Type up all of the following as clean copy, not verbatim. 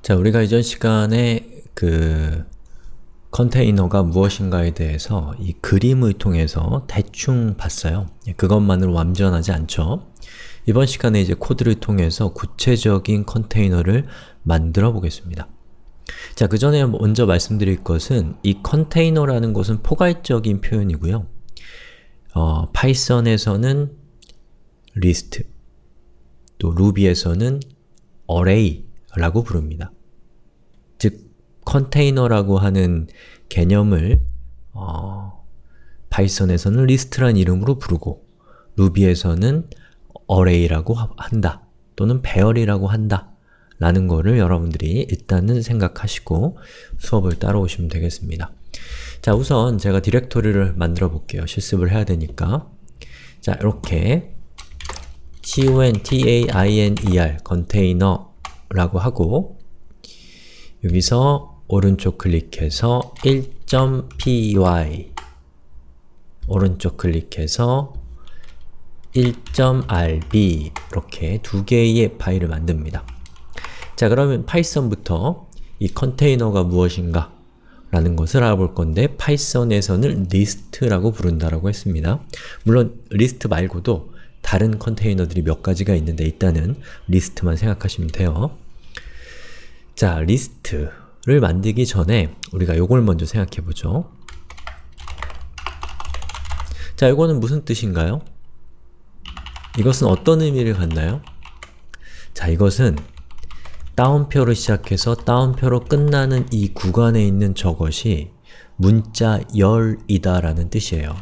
자, 우리가 이전 시간에 컨테이너가 무엇인가에 대해서 이 그림을 통해서 대충 봤어요. 그것만으로 완전하지 않죠? 이번 시간에 이제 코드를 통해서 구체적인 컨테이너를 만들어 보겠습니다. 자, 그 전에 먼저 말씀드릴 것은 이 컨테이너라는 것은 포괄적인 표현이고요. 파이썬에서는 리스트, 또 루비에서는 array라고 부릅니다. 즉, 컨테이너라고 하는 개념을 파이썬에서는 리스트란 이름으로 부르고 루비에서는 array라고 한다, 또는 배열이라고 한다 라는 거를 여러분들이 일단은 생각하시고 수업을 따라오시면 되겠습니다. 자, 우선 제가 디렉토리를 만들어 볼게요. 실습을 해야 되니까. 자, 이렇게 container, 컨테이너라고 하고 여기서 오른쪽 클릭해서 1.py 오른쪽 클릭해서 1.rb 이렇게 두 개의 파일을 만듭니다. 자, 그러면 파이썬부터 이 컨테이너가 무엇인가 라는 것을 알아볼 건데 파이썬에서는 리스트라고 부른다라고 했습니다. 물론 리스트 말고도 다른 컨테이너들이 몇 가지가 있는데 일단은 리스트만 생각하시면 돼요. 자, 리스트를 만들기 전에 우리가 요걸 먼저 생각해보죠. 자, 이거는 무슨 뜻인가요? 이것은 어떤 의미를 갖나요? 자, 이것은 따옴표로 시작해서 따옴표로 끝나는 이 구간에 있는 저것이 문자열이다 라는 뜻이에요.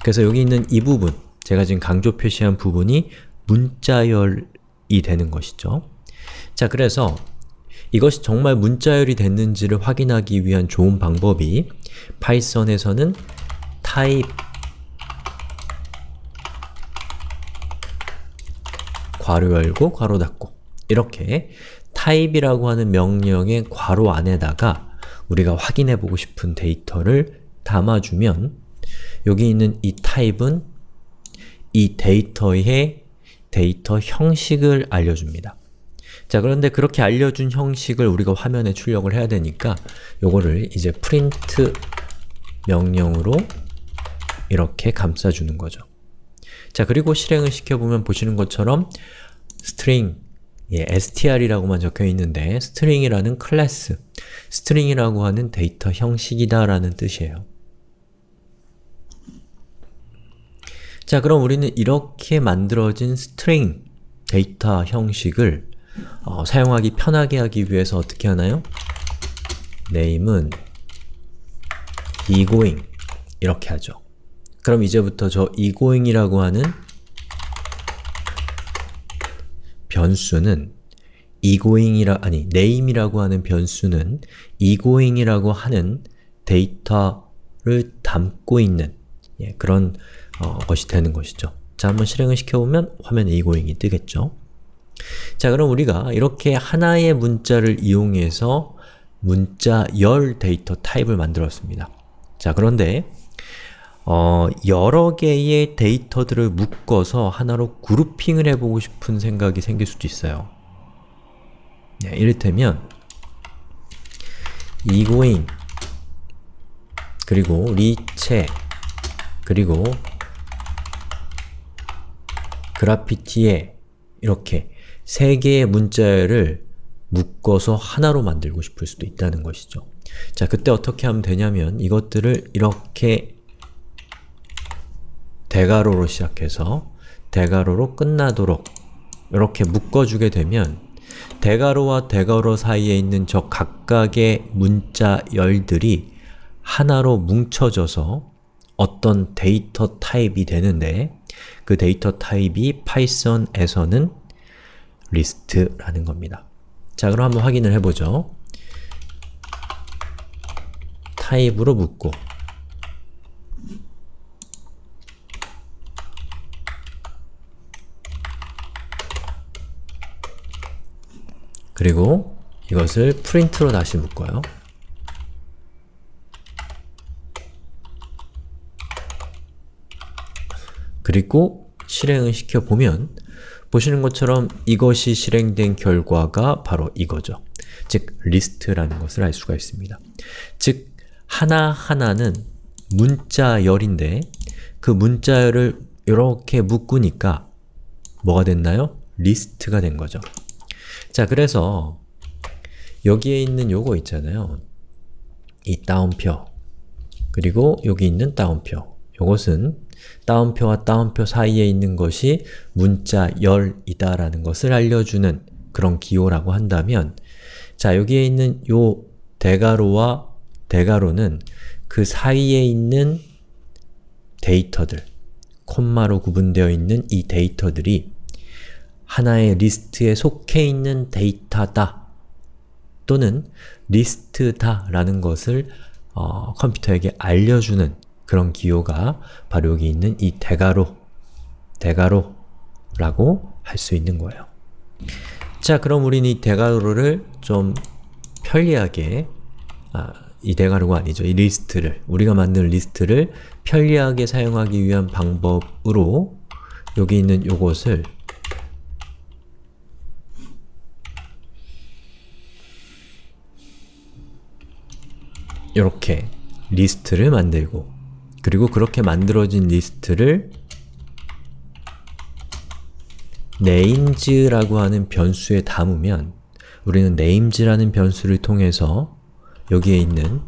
그래서 여기 있는 이 부분, 제가 지금 강조 표시한 부분이 문자열이 되는 것이죠. 자, 그래서 이것이 정말 문자열이 됐는지를 확인하기 위한 좋은 방법이 파이썬에서는 type 괄호 열고 괄호 닫고 이렇게 type이라고 하는 명령의 괄호 안에다가 우리가 확인해 보고 싶은 데이터를 담아주면 여기 있는 이 type은 이 데이터의 데이터 형식을 알려줍니다. 자, 그런데 그렇게 알려준 형식을 우리가 화면에 출력을 해야 되니까 요거를 이제 print 명령으로 이렇게 감싸주는 거죠. 자, 그리고 실행을 시켜보면 보시는 것처럼 string, str이라고만 적혀 있는데 string이라는 클래스, string이라고 하는 데이터 형식이다 라는 뜻이에요. 자, 그럼 우리는 이렇게 만들어진 string 데이터 형식을 사용하기 편하게 하기 위해서 어떻게 하나요? name은 egoing 이렇게 하죠. 그럼 이제부터 저 egoing이라고 하는 변수는 name이라고 하는 변수는 egoing이라고 하는 데이터를 담고 있는 그런 것이 되는 것이죠. 자, 한번 실행을 시켜보면 화면에 egoing이 뜨겠죠. 자, 그럼 우리가 이렇게 하나의 문자를 이용해서 문자열 데이터 타입을 만들었습니다. 자, 그런데 여러 개의 데이터들을 묶어서 하나로 그룹핑을 해보고 싶은 생각이 생길 수도 있어요. 이를테면 egoing 그리고 리체 그리고 그래피티에 이렇게 세 개의 문자열을 묶어서 하나로 만들고 싶을 수도 있다는 것이죠. 자, 그때 어떻게 하면 되냐면 이것들을 이렇게 대괄호로 시작해서 대괄호로 끝나도록 이렇게 묶어주게 되면 대괄호와 대괄호 사이에 있는 저 각각의 문자열들이 하나로 뭉쳐져서 어떤 데이터 타입이 되는데 그 데이터 타입이 파이썬에서는 리스트라는 겁니다. 자, 그럼 한번 확인을 해보죠. 타입으로 묶고 그리고 이것을 print로 다시 묶어요. 그리고 실행을 시켜보면 보시는 것처럼 이것이 실행된 결과가 바로 이거죠. 즉, 리스트라는 것을 알 수가 있습니다. 즉, 하나하나는 문자열인데 그 문자열을 이렇게 묶으니까 뭐가 됐나요? 리스트가 된 거죠. 자, 그래서 여기에 있는 요거 있잖아요. 이 따옴표, 그리고 여기 있는 따옴표. 요것은 따옴표와 따옴표 사이에 있는 것이 문자열이다 라는 것을 알려주는 그런 기호라고 한다면, 자, 여기에 있는 요 대괄호와 대괄호는 그 사이에 있는 데이터들, 콤마로 구분되어 있는 이 데이터들이 하나의 리스트에 속해 있는 데이터다 또는 리스트다 라는 것을 컴퓨터에게 알려주는 그런 기호가 바로 여기 있는 이 대괄호라고 할 수 있는 거예요. 자, 그럼 우리는 이 대괄호를 좀 편리하게, 이 대괄호가 아니죠. 이 리스트를, 우리가 만든 리스트를 편리하게 사용하기 위한 방법으로 여기 있는 요것을 이렇게 리스트를 만들고, 그리고 그렇게 만들어진 리스트를 names라고 하는 변수에 담으면 우리는 names라는 변수를 통해서 여기에 있는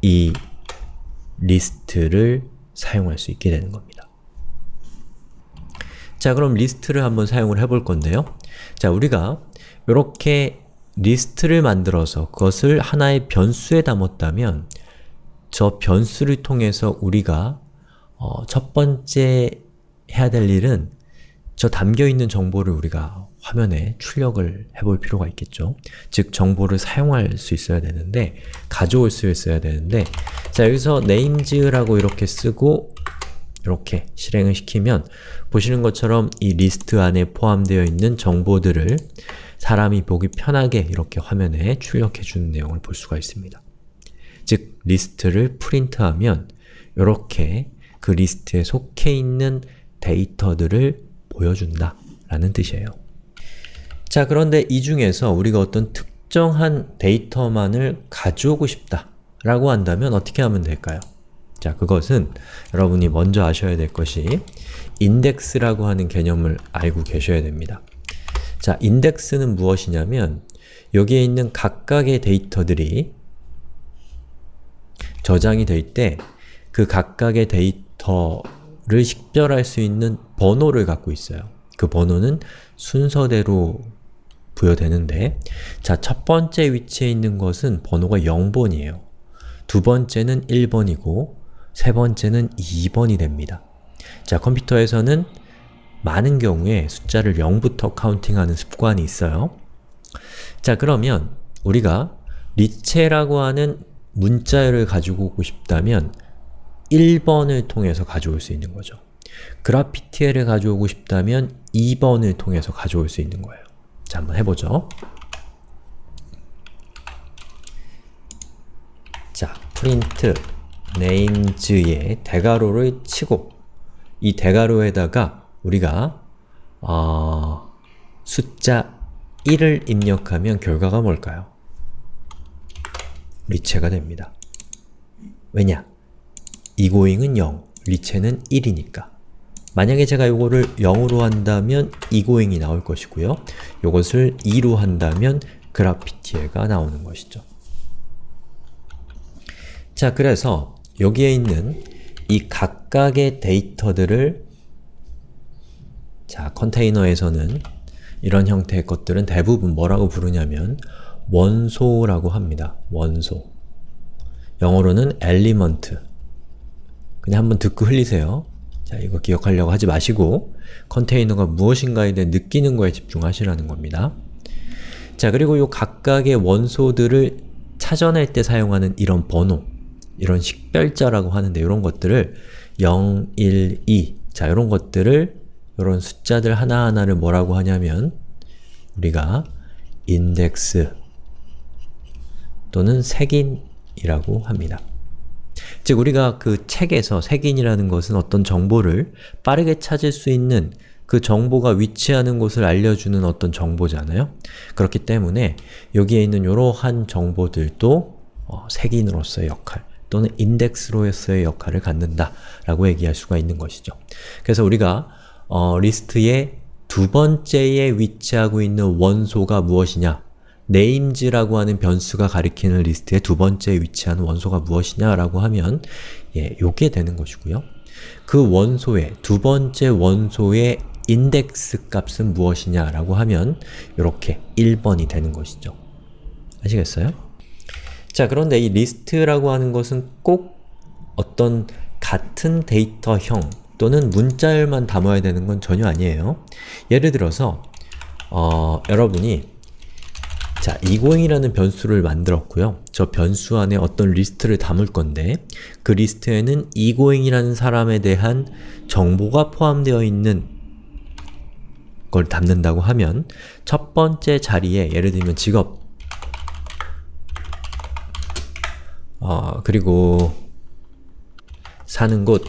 이 리스트를 사용할 수 있게 되는 겁니다. 자, 그럼 리스트를 한번 사용을 해볼 건데요. 자, 우리가 이렇게 리스트를 만들어서 그것을 하나의 변수에 담았다면 저 변수를 통해서 우리가 첫 번째 해야 될 일은 저 담겨있는 정보를 우리가 화면에 출력을 해볼 필요가 있겠죠. 즉, 정보를 사용할 수 있어야 되는데, 가져올 수 있어야 되는데, 자, 여기서 names라고 이렇게 쓰고 이렇게 실행을 시키면 보시는 것처럼 이 리스트 안에 포함되어 있는 정보들을 사람이 보기 편하게 이렇게 화면에 출력해주는 내용을 볼 수가 있습니다. 즉, 리스트를 프린트하면 이렇게 그 리스트에 속해 있는 데이터들을 보여준다 라는 뜻이에요. 자, 그런데 이 중에서 우리가 어떤 특정한 데이터만을 가져오고 싶다 라고 한다면 어떻게 하면 될까요? 자, 그것은 여러분이 먼저 아셔야 될 것이 인덱스라고 하는 개념을 알고 계셔야 됩니다. 자, 인덱스는 무엇이냐면 여기에 있는 각각의 데이터들이 저장이 될 때 그 각각의 데이터를 식별할 수 있는 번호를 갖고 있어요. 그 번호는 순서대로 부여되는데, 자, 첫 번째 위치에 있는 것은 번호가 0번이에요. 두 번째는 1번이고 세 번째는 2번이 됩니다. 자, 컴퓨터에서는 많은 경우에 숫자를 0부터 카운팅하는 습관이 있어요. 자, 그러면 우리가 리체라고 하는 문자열을 가지고 오고 싶다면 1번을 통해서 가져올 수 있는 거죠. 그래피티엘을 가져오고 싶다면 2번을 통해서 가져올 수 있는 거예요. 자, 한번 해보죠. 자, print names에 대괄호를 치고 이 대괄호에다가 우리가 숫자 1을 입력하면 결과가 뭘까요? 리체가 됩니다. 왜냐? egoing은 0, 리체는 1이니까. 만약에 제가 이거를 0으로 한다면 egoing이 나올 것이고요. 이것을 2로 한다면 그래피티엘가 나오는 것이죠. 자, 그래서 여기에 있는 이 각각의 데이터들을, 자, 컨테이너에서는 이런 형태의 것들은 대부분 뭐라고 부르냐면 원소라고 합니다. 원소. 영어로는 element. 그냥 한번 듣고 흘리세요. 자, 이거 기억하려고 하지 마시고 컨테이너가 무엇인가에 대해 느끼는 거에 집중하시라는 겁니다. 자, 그리고 이 각각의 원소들을 찾아낼 때 사용하는 이런 번호, 이런 식별자라고 하는데 이런 것들을 0, 1, 2, 자, 이런 것들을, 이런 숫자들 하나하나를 뭐라고 하냐면 우리가 인덱스 또는 색인이라고 합니다. 즉, 우리가 그 책에서 색인이라는 것은 어떤 정보를 빠르게 찾을 수 있는 그 정보가 위치하는 곳을 알려주는 어떤 정보잖아요. 그렇기 때문에 여기에 있는 이러한 정보들도 색인으로서의 역할 또는 인덱스로서의 역할을 갖는다 라고 얘기할 수가 있는 것이죠. 그래서 우리가 리스트의 두 번째에 위치하고 있는 원소가 무엇이냐, names라고 하는 변수가 가리키는 리스트의 두 번째에 위치하는 원소가 무엇이냐라고 하면 요게 되는 것이고요. 그 원소의, 두 번째 원소의 인덱스 값은 무엇이냐라고 하면 이렇게 1번이 되는 것이죠. 아시겠어요? 자, 그런데 이 리스트라고 하는 것은 꼭 어떤 같은 데이터형 또는 문자열만 담아야 되는 건 전혀 아니에요. 예를 들어서 여러분이 자, egoing이라는 변수를 만들었고요. 저 변수 안에 어떤 리스트를 담을 건데 그 리스트에는 egoing이라는 사람에 대한 정보가 포함되어 있는 걸 담는다고 하면 첫 번째 자리에 예를 들면 직업 그리고 사는 곳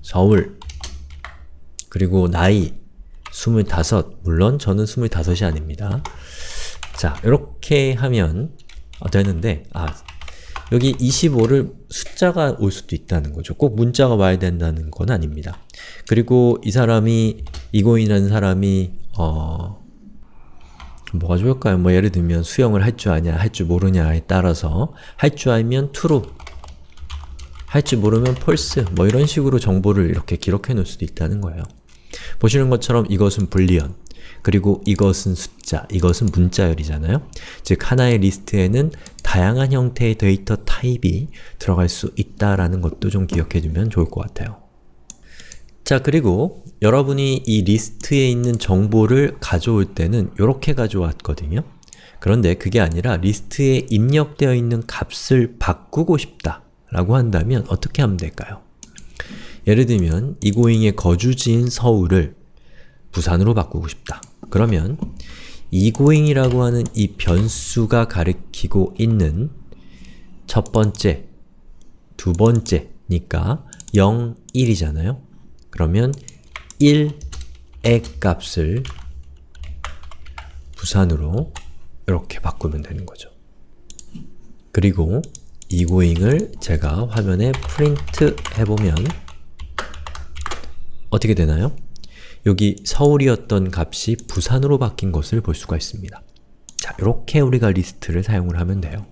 서울 그리고 나이 25 물론 저는 25이 아닙니다. 자, 이렇게 하면 되는데 여기 25를 숫자가 올 수도 있다는 거죠. 꼭 문자가 와야 된다는 건 아닙니다. 그리고 이 사람이 egoing이라는 사람이 뭐가 좋을까요? 뭐 예를 들면 수영을 할 줄 아냐, 할 줄 모르냐에 따라서 할 줄 알면 true, 할 줄 모르면 false 뭐 이런 식으로 정보를 이렇게 기록해 놓을 수도 있다는 거예요. 보시는 것처럼 이것은 불리언, 그리고 이것은 숫자, 이것은 문자열이잖아요. 즉 하나의 리스트에는 다양한 형태의 데이터 타입이 들어갈 수 있다라는 것도 좀 기억해 두면 좋을 것 같아요. 자, 그리고 여러분이 이 리스트에 있는 정보를 가져올 때는 이렇게 가져왔거든요. 그런데 그게 아니라 리스트에 입력되어 있는 값을 바꾸고 싶다 라고 한다면 어떻게 하면 될까요? 예를 들면 egoing의 거주지인 서울을 부산으로 바꾸고 싶다. 그러면 egoing이라고 하는 이 변수가 가리키고 있는 첫 번째, 두 번째니까 0, 1이잖아요. 그러면 1의 값을 부산으로 이렇게 바꾸면 되는 거죠. 그리고 egoing을 제가 화면에 프린트 해보면 어떻게 되나요? 여기 서울이었던 값이 부산으로 바뀐 것을 볼 수가 있습니다. 자, 이렇게 우리가 리스트를 사용을 하면 돼요.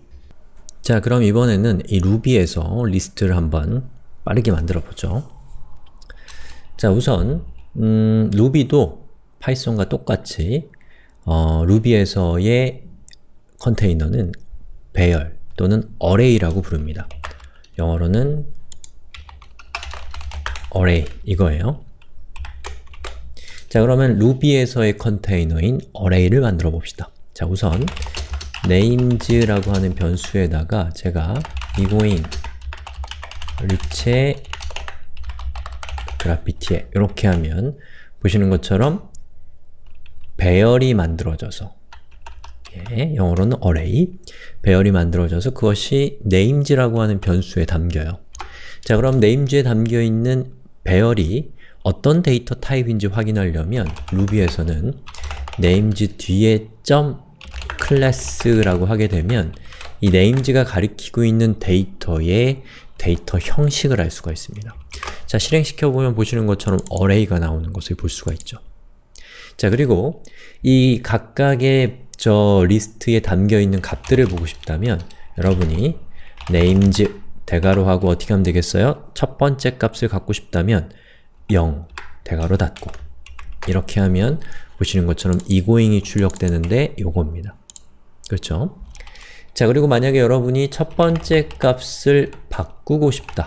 자, 그럼 이번에는 이 루비에서 리스트를 한번 빠르게 만들어 보죠. 자, 우선 루비도 파이썬과 똑같이 루비에서의 컨테이너는 배열 또는 array라고 부릅니다. 영어로는 array 이거예요. 자, 그러면 루비에서의 컨테이너인 array를 만들어 봅시다. 자, 우선 names라고 하는 변수에다가 제가 egoing 리체 그래피티에 이렇게 하면 보시는 것처럼 배열이 만들어져서 영어로는 array 배열이 만들어져서 그것이 names라고 하는 변수에 담겨요. 자, 그럼 names에 담겨있는 배열이 어떤 데이터 타입인지 확인하려면 루비에서는 names 뒤에 class라고 하게 되면 이 names가 가리키고 있는 데이터의 데이터 형식을 알 수가 있습니다. 자, 실행시켜보면 보시는 것처럼 array가 나오는 것을 볼 수가 있죠. 자, 그리고 이 각각의 리스트에 담겨있는 값들을 보고 싶다면 여러분이 names 대괄호하고 어떻게 하면 되겠어요? 첫 번째 값을 갖고 싶다면 0 대괄호 닫고 이렇게 하면 보시는 것처럼 egoing이 출력되는데 요겁니다. 그렇죠? 자, 그리고 만약에 여러분이 첫 번째 값을 바꾸고 싶다.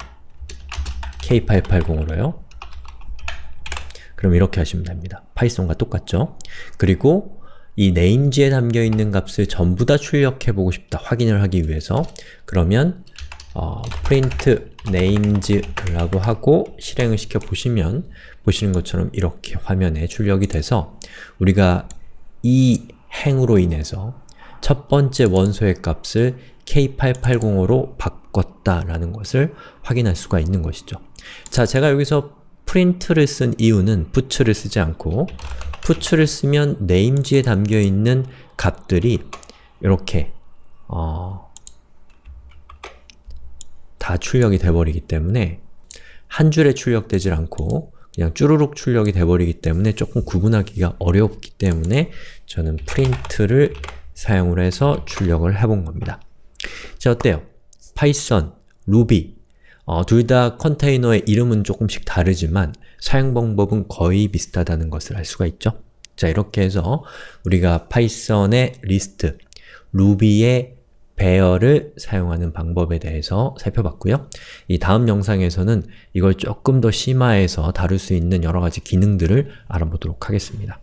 K880으로요. 그럼 이렇게 하시면 됩니다. 파이썬과 똑같죠? 그리고 이 names에 담겨있는 값을 전부 다 출력해보고 싶다. 확인을 하기 위해서 그러면 print names라고 하고 실행을 시켜 보시면 보시는 것처럼 이렇게 화면에 출력이 돼서 우리가 이 행으로 인해서 첫 번째 원소의 값을 K880으로 바꿨다라는 것을 확인할 수가 있는 것이죠. 자, 제가 여기서 print를 쓴 이유는 puts를 쓰지 않고 puts를 쓰면 names에 담겨있는 값들이 이렇게 다 출력이 돼버리기 때문에 한 줄에 출력되질 않고 그냥 쭈루룩 출력이 돼버리기 때문에 조금 구분하기가 어렵기 때문에 저는 print를 사용을 해서 출력을 해본 겁니다. 자, 어때요? 파이썬, 루비 둘 다 컨테이너의 이름은 조금씩 다르지만 사용 방법은 거의 비슷하다는 것을 알 수가 있죠? 자, 이렇게 해서 우리가 파이썬의 리스트, 루비의 배열을 사용하는 방법에 대해서 살펴봤고요. 이 다음 영상에서는 이걸 조금 더 심화해서 다룰 수 있는 여러 가지 기능들을 알아보도록 하겠습니다.